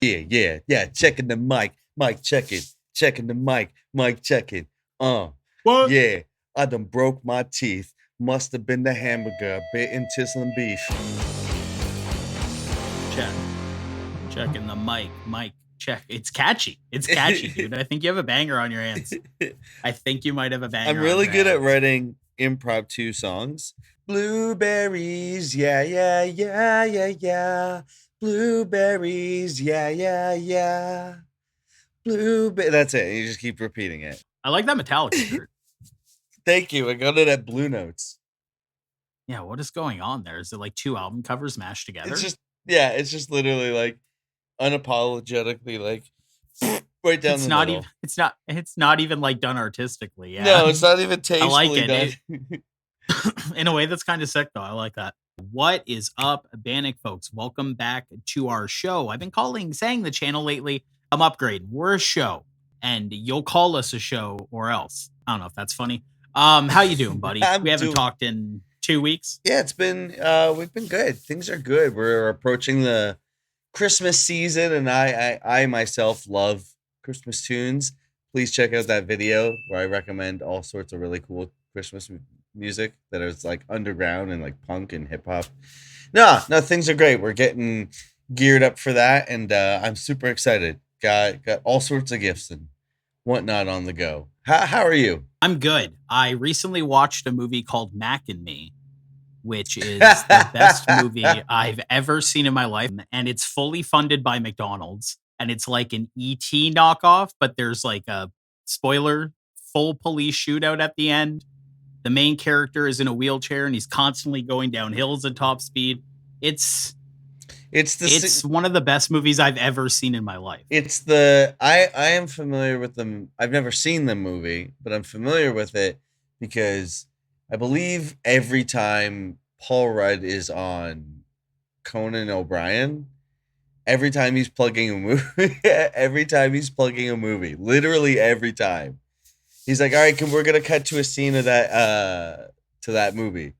Yeah. Checking the mic checking. Checking the mic checking. What? Yeah. I done broke my teeth. Must have been the hamburger. Bit into some beef. Checking the mic check. It's catchy. It's catchy, dude. I think you have a banger on your hands. I think you might have a banger. I'm really on good your at writing impromptu songs. Blueberries, yeah. Blueberries, yeah. Blueberry. That's it. You just keep repeating it. I like that Metallica shirt. Thank you. I got it at Blue Notes. Yeah, what is going on there? Is it like two album covers mashed together? It's just literally like unapologetically like right down the middle. It's not even like done artistically. Yeah. No, it's not even tastefully I like it. done. In a way that's kind of sick though. I like that. What is up, bandecfolks? Welcome back to our show. I've been saying the channel lately. I'm upgrading. We're a show, and you'll call us a show or else. I don't know if that's funny. How you doing, buddy? We haven't talked in 2 weeks. Yeah, it's been we've been good. Things are good. We're approaching the Christmas season, and I myself love Christmas tunes. Please check out that video where I recommend all sorts of really cool Christmas music that is like underground and like punk and hip hop. No, things are great. We're getting geared up for that, and I'm super excited. Got all sorts of gifts and whatnot on the go. How are you? I'm good. I recently watched a movie called Mac and Me, which is the best movie I've ever seen in my life. And it's fully funded by McDonald's. And it's like an E.T. knockoff, but there's like a spoiler, full police shootout at the end. The main character is in a wheelchair and he's constantly going down hills at top speed. It's one of the best movies I've ever seen in my life. I am familiar with them. I've never seen the movie, but I'm familiar with it because I believe every time Paul Rudd is on Conan O'Brien, every time he's plugging a movie, literally every time, he's like, all right, we're going to cut to a scene of that, to that movie,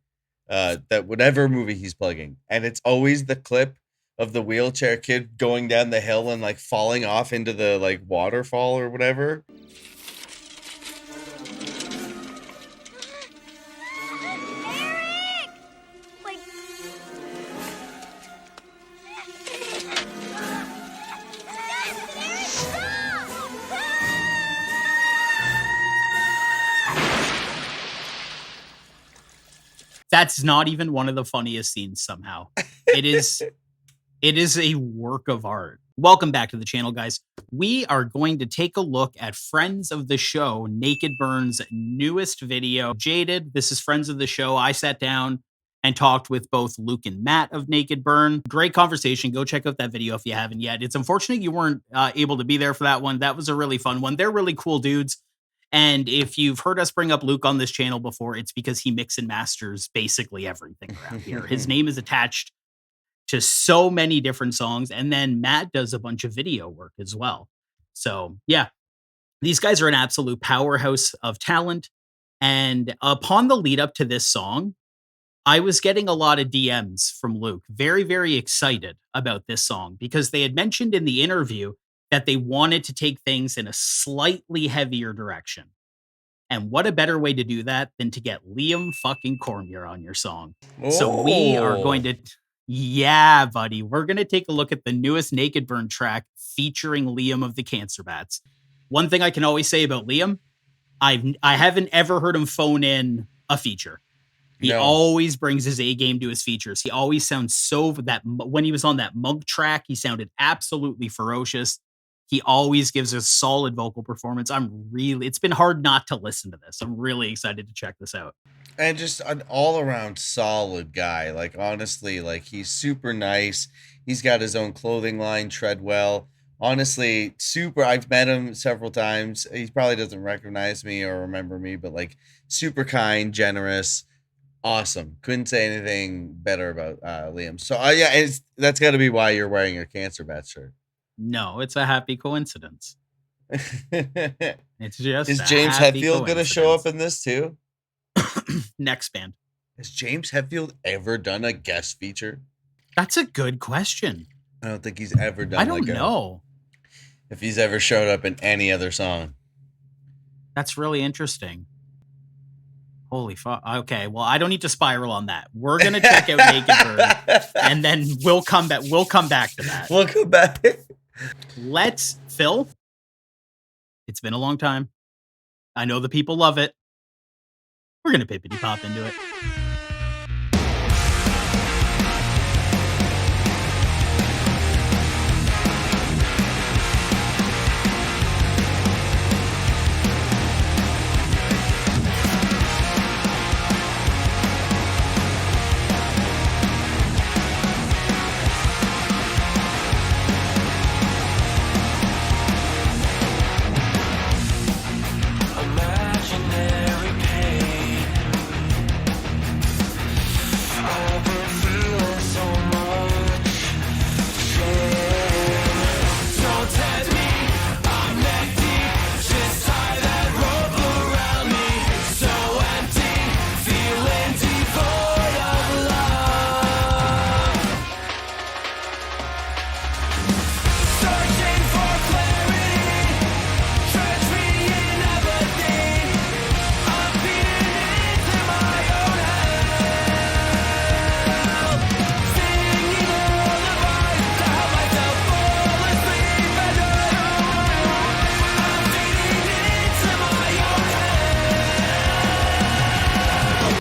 that whatever movie he's plugging. And it's always the clip of the wheelchair kid going down the hill and like falling off into the like waterfall or whatever. That's not even one of the funniest scenes somehow. It is a work of art. Welcome back to the channel, guys. We are going to take a look at friends of the show, Nakedburn's newest video, Jaded. This is friends of the show. I sat down and talked with both Luc and Matt of Nakedburn. Great conversation. Go check out that video if you haven't yet. It's unfortunate you weren't able to be there for that one. That was a really fun one. They're really cool dudes. And if you've heard us bring up Luc on this channel before, it's because he mix and masters basically everything around here. His name is attached to so many different songs. And then Matt does a bunch of video work as well. So yeah, these guys are an absolute powerhouse of talent. And upon the lead up to this song, I was getting a lot of DMs from Luc, very, very excited about this song because they had mentioned in the interview that they wanted to take things in a slightly heavier direction. And what a better way to do that than to get Liam fucking Cormier on your song. Oh. So we are going to, yeah, buddy, we're going to take a look at the newest Nakedburn track featuring Liam of the Cancer Bats. One thing I can always say about Liam, I haven't ever heard him phone in a feature. He always brings his A game to his features. He always sounds when he was on that Monk track, he sounded absolutely ferocious. He always gives a solid vocal performance. It's been hard not to listen to this. I'm really excited to check this out. And just an all around solid guy. Like, honestly, like he's super nice. He's got his own clothing line, Treadwell. Honestly, super. I've met him several times. He probably doesn't recognize me or remember me, but like super kind, generous, awesome. Couldn't say anything better about Liam. So yeah, that's got to be why you're wearing your Cancer Bat shirt. No, it's a happy coincidence. It's just is James Hetfield going to show up in this too? Next band. Has James Hetfield ever done a guest feature? That's a good question. I don't think he's ever done I don't know. if he's ever showed up in any other song. That's really interesting. Holy fuck. Okay, well, I don't need to spiral on that. We're gonna check out Nakedburn, and then we'll come back. We'll come back to that. We'll come back. Let's, Phil. It's been a long time. I know the people love it. We're gonna pippity pop into it.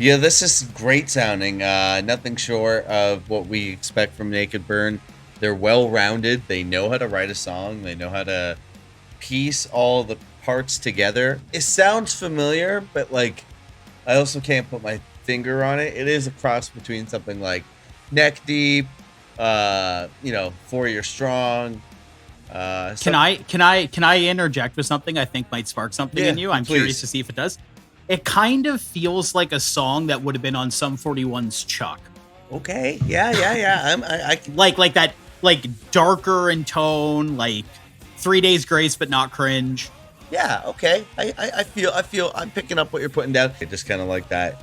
Yeah, this is great sounding. Nothing short of what we expect from Nakedburn. They're well-rounded. They know how to write a song. They know how to piece all the parts together. It sounds familiar, but like I also can't put my finger on it. It is a cross between something like Neck Deep, 4 Year Strong. Can I interject with something I think might spark something in you? I'm please. curious to see if it does. It kind of feels like a song that would have been on Sum 41's Chuck. Okay. Yeah. I like that, like darker in tone, like 3 Days Grace, but not cringe. Yeah. Okay. I feel I'm picking up what you're putting down. Just kind of like that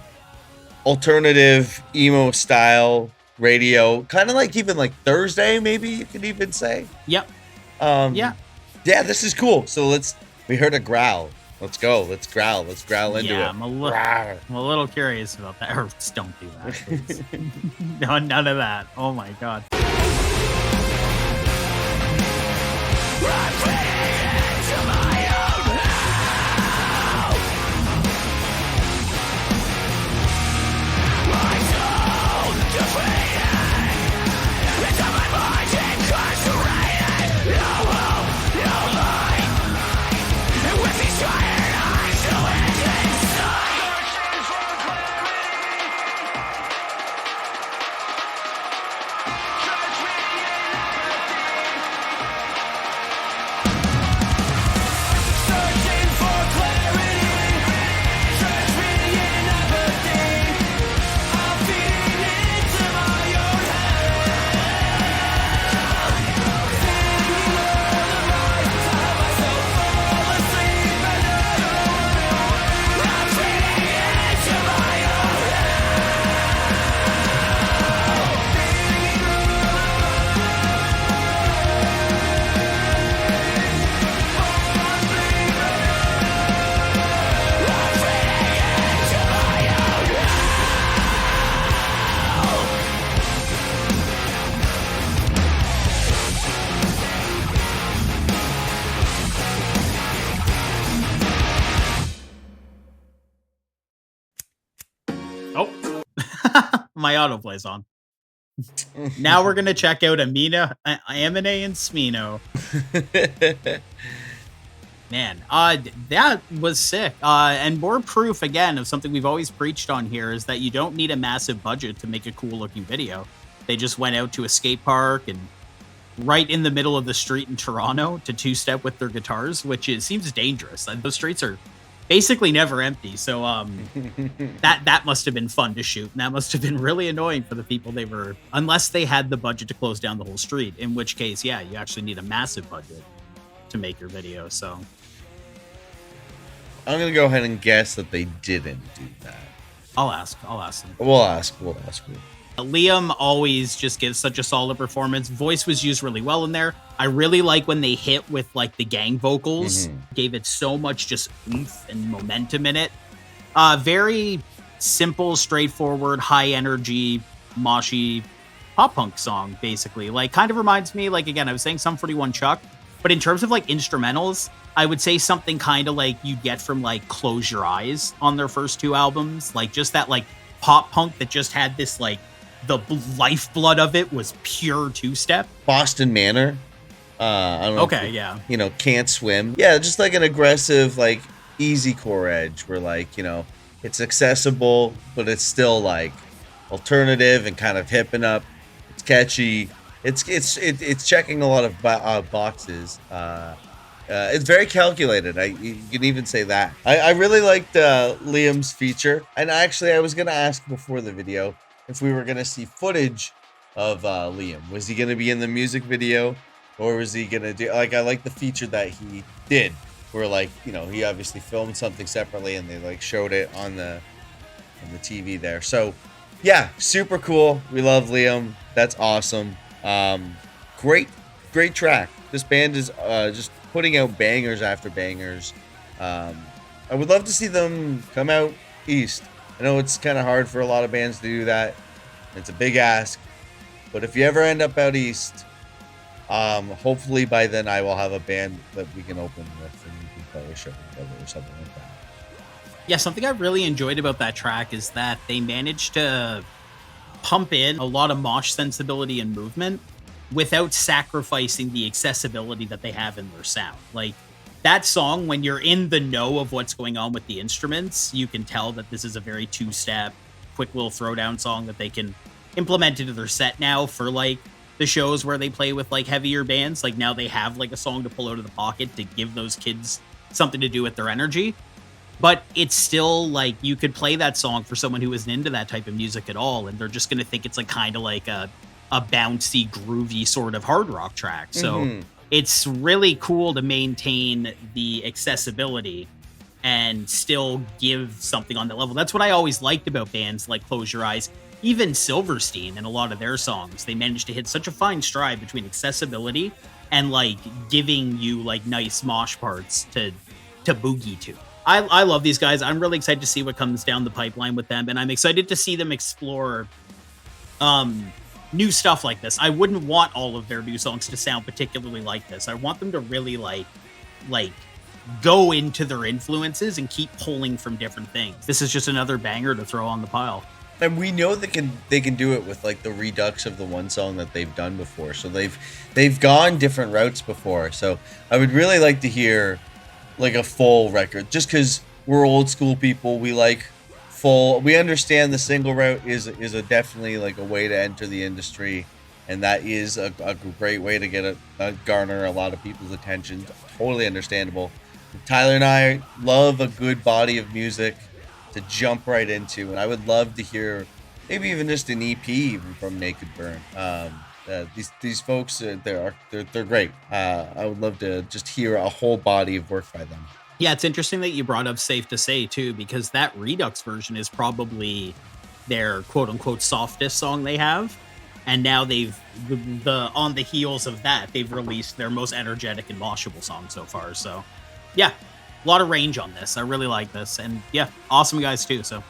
alternative emo style radio, kind of like even like Thursday, maybe you could even say. Yep. Yeah. This is cool. So we heard a growl. Let's go. Let's growl into it. I'm a little curious about that. Or just don't do that, please. No, none of that. Oh my god. My autoplay's on. Now we're gonna check out Amine and Smino. Man, that was sick. And more proof again of something we've always preached on here is that you don't need a massive budget to make a cool looking video. They just went out to a skate park and right in the middle of the street in Toronto to two-step with their guitars, which seems dangerous. Those streets are basically never empty. So that must have been fun to shoot. And that must have been really annoying for the people unless they had the budget to close down the whole street, in which case, yeah, you actually need a massive budget to make your video. So I'm going to go ahead and guess that they didn't do that. I'll ask them. We'll ask. Liam always just gives such a solid performance. Voice was used really well in there. I really like when they hit with like the gang vocals. Gave it so much just oomph and momentum in it. Very simple, straightforward, high energy, moshy pop punk song, basically. Like, kind of reminds me, like, again, I was saying Sum 41 Chuck, but in terms of like instrumentals, I would say something kind of like you get from like Close Your Eyes on their first 2 albums. Like, just that like pop punk that just had this like the lifeblood of it was pure 2-step. Boston Manor. I don't know. Okay, yeah. You know, Can't Swim. Yeah, just like an aggressive, like easy core edge where like, you know, it's accessible, but it's still like alternative and kind of hip and up. It's catchy. It's checking a lot of boxes. It's very calculated. You can even say that. I really liked Liam's feature, and actually, I was gonna ask before the video if we were gonna see footage of Liam. Was he gonna be in the music video, or was he gonna do like I like the feature that he did, where like you know he obviously filmed something separately and they like showed it on the TV there. So yeah, super cool. We love Liam. That's awesome. Great track. This band is just putting out bangers after bangers. I would love to see them come out east. I know it's kind of hard for a lot of bands to do that. It's a big ask. But if you ever end up out east, hopefully by then I will have a band that we can open with and we can play a show together or something like that. Yeah, something I really enjoyed about that track is that they managed to pump in a lot of mosh sensibility and movement without sacrificing the accessibility that they have in their sound. Like that song, when you're in the know of what's going on with the instruments, you can tell that this is a very 2-step, quick little throwdown song that they can implement into their set now for like the shows where they play with like heavier bands. Like now they have like a song to pull out of the pocket to give those kids something to do with their energy. But it's still like you could play that song for someone who isn't into that type of music at all, and they're just going to think it's like kind of like a bouncy, groovy sort of hard rock track. So it's really cool to maintain the accessibility and still give something on that level. That's what I always liked about bands like Close Your Eyes. Even Silverstein and a lot of their songs, they managed to hit such a fine stride between accessibility and like giving you like nice mosh parts to boogie to. I love these guys. I'm really excited to see what comes down the pipeline with them, and I'm excited to see them explore new stuff like this. I wouldn't want all of their new songs to sound particularly like this. I want them to really like go into their influences and keep pulling from different things. This is just another banger to throw on the pile. And we know they can do it with like the redux of the one song that they've done before. So they've gone different routes before. So I would really like to hear like a full record, just because we're old school people. We like full. We understand the single route is a definitely like a way to enter the industry, and that is a great way to get garner a lot of people's attention. Totally understandable. Tyler and I love a good body of music to jump right into, and I would love to hear maybe even just an EP even from Nakedburn. These folks, they're great. I would love to just hear a whole body of work by them. Yeah, it's interesting that you brought up Safe to Say too, because that Redux version is probably their quote unquote softest song they have. And now they've on the heels of that, they've released their most energetic and moshable song so far. So yeah, a lot of range on this. I really like this. And yeah, awesome guys too. So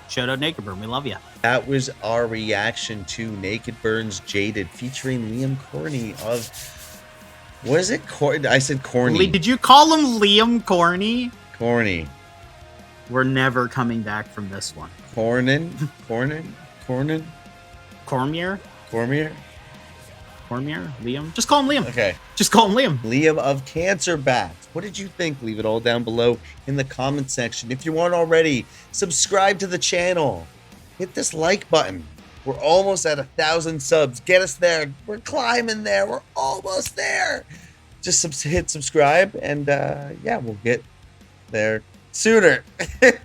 shout out Nakedburn. We love you. That was our reaction to Nakedburn's Jaded featuring Liam Cormier of, what is it? I said corny. Did you call him Liam Corny? Corny. We're never coming back from this one. Cormier? Liam? Just call him Liam. Okay. Just call him Liam. Liam of Cancer Bats. What did you think? Leave it all down below in the comment section. If you aren't already, subscribe to the channel. Hit this like button. We're almost at 1,000 subs. Get us there. We're climbing there. We're almost there. Just hit subscribe, and yeah, we'll get there sooner.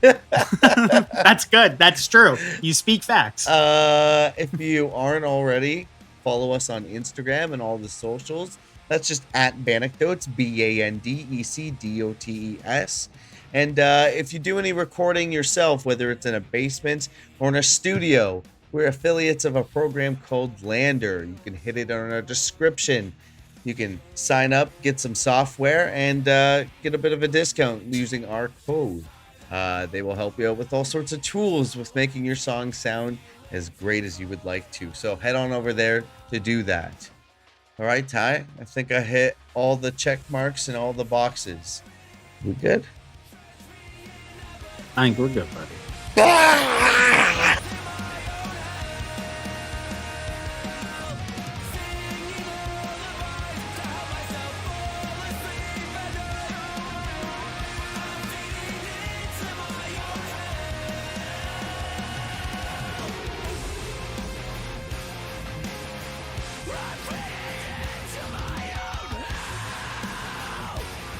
That's good. That's true. You speak facts. If you aren't already, follow us on Instagram and all the socials. That's just at bandecfolks, BANDECDOTES. And if you do any recording yourself, whether it's in a basement or in a studio, We're affiliates of a program called Lander. You can hit it on our description. You can sign up, get some software, and get a bit of a discount using our code. They will help you out with all sorts of tools with making your song sound as great as you would like to. So head on over there to do that. All right, Ty, I think I hit all the check marks and all the boxes. We good? I think we're good, buddy. Ah!